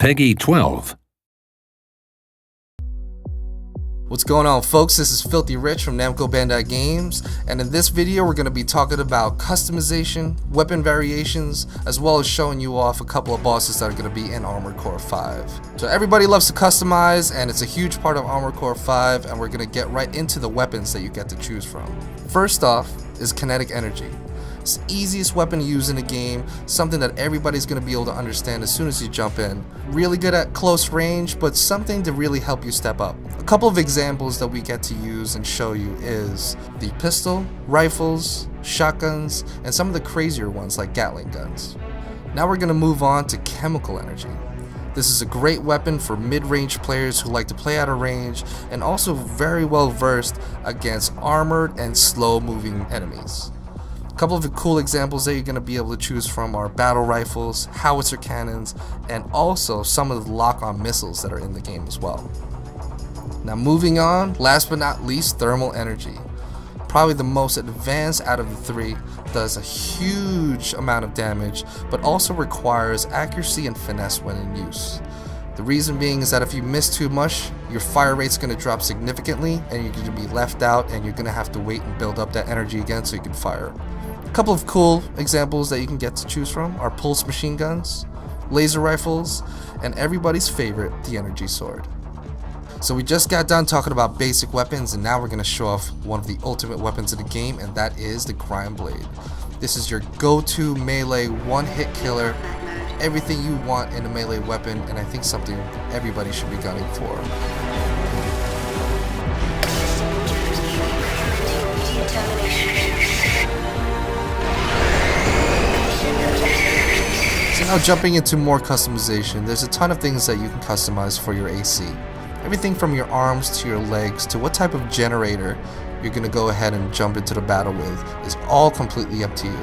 PEGI 12. What's going on, folks? This is Filthy Rich from Namco Bandai Games, and in this video we're going to be talking about customization, weapon variations, as well as showing you off a couple of bosses that are going to be in Armored Core 5. So everybody loves to customize, and it's a huge part of Armored Core 5, and we're going to get right into the weapons that you get to choose from. First off is kinetic energy. It's the easiest weapon to use in the game, something that everybody's going to be able to understand as soon as you jump in. Really good at close range, but something to really help you step up. A couple of examples that we get to use and show you is the pistol, rifles, shotguns, and some of the crazier ones like Gatling guns. Now we're going to move on to chemical energy. This is a great weapon for mid-range players who like to play out of range and also very well versed against armored and slow-moving enemies. A couple of the cool examples that you're going to be able to choose from are battle rifles, howitzer cannons, and also some of the lock-on missiles that are in the game as well. Now moving on, last but not least, thermal energy. Probably the most advanced out of the three, does a huge amount of damage, but also requires accuracy and finesse when in use. The reason being is that if you miss too much, your fire rate's going to drop significantly and you're going to be left out and you're going to have to wait and build up that energy again so you can fire. A couple of cool examples that you can get to choose from are pulse machine guns, laser rifles, and everybody's favorite, the energy sword. So we just got done talking about basic weapons, and now we're going to show off one of the ultimate weapons of the game, and that is the Grime Blade. This is your go-to melee one-hit killer, everything you want in a melee weapon, and I think something everybody should be gunning for. So now jumping into more customization, there's a ton of things that you can customize for your AC. Everything from your arms to your legs to what type of generator you're going to go ahead and jump into the battle with is all completely up to you.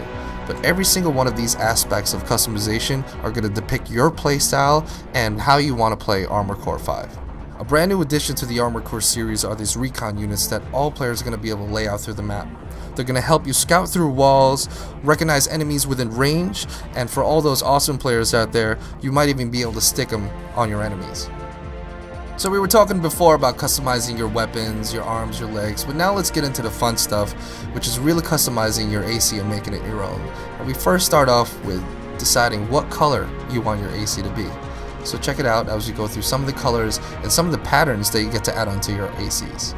But every single one of these aspects of customization are going to depict your playstyle and how you want to play Armored Core 5. A brand new addition to the Armored Core series are these recon units that all players are going to be able to lay out through the map. They're going to help you scout through walls, recognize enemies within range, and for all those awesome players out there, you might even be able to stick them on your enemies. So we were talking before about customizing your weapons, your arms, your legs, but now let's get into the fun stuff, which is really customizing your AC and making it your own. And we first start off with deciding what color you want your AC to be. So check it out as we go through some of the colors and some of the patterns that you get to add onto your ACs.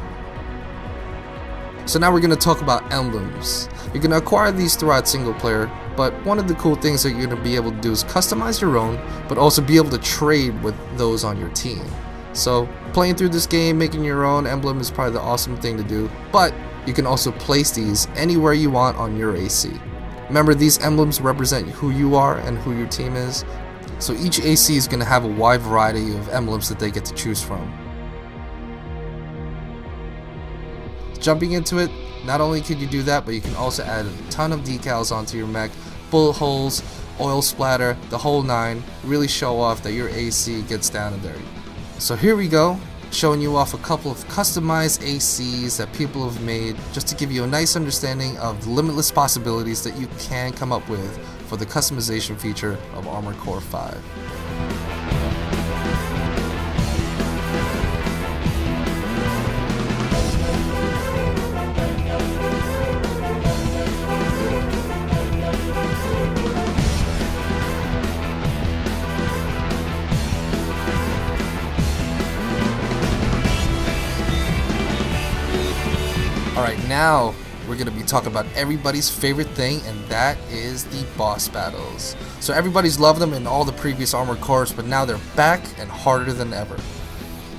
So now we're going to talk about emblems. You're going to acquire these throughout single player, but one of the cool things that you're going to be able to do is customize your own, but also be able to trade with those on your team. So playing through this game, making your own emblem is probably the awesome thing to do, but you can also place these anywhere you want on your AC. Remember, these emblems represent who you are and who your team is, so each AC is going to have a wide variety of emblems that they get to choose from. Jumping into it, not only can you do that, but you can also add a ton of decals onto your mech, bullet holes, oil splatter, the whole nine, really show off that your AC gets down and dirty. So here we go, showing you off a couple of customized ACs that people have made just to give you a nice understanding of the limitless possibilities that you can come up with for the customization feature of Armored Core 5. Alright, now we're going to be talking about everybody's favorite thing, and that is the boss battles. So everybody's loved them in all the previous Armored Cores, but now they're back and harder than ever.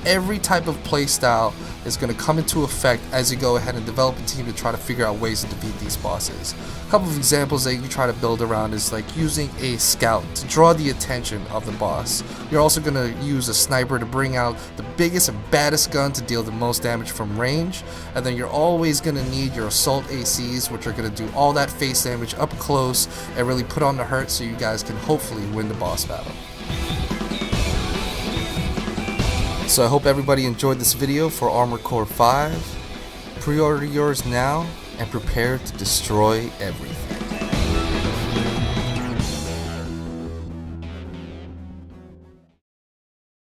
Every type of playstyle is going to come into effect as you go ahead and develop a team to try to figure out ways to defeat these bosses. A couple of examples that you can try to build around is like using a scout to draw the attention of the boss. You're also going to use a sniper to bring out the biggest and baddest gun to deal the most damage from range, and then you're always going to need your assault ACs, which are going to do all that face damage up close and really put on the hurt so you guys can hopefully win the boss battle. So I hope everybody enjoyed this video for Armored Core 5. Pre-order yours now and prepare to destroy everything.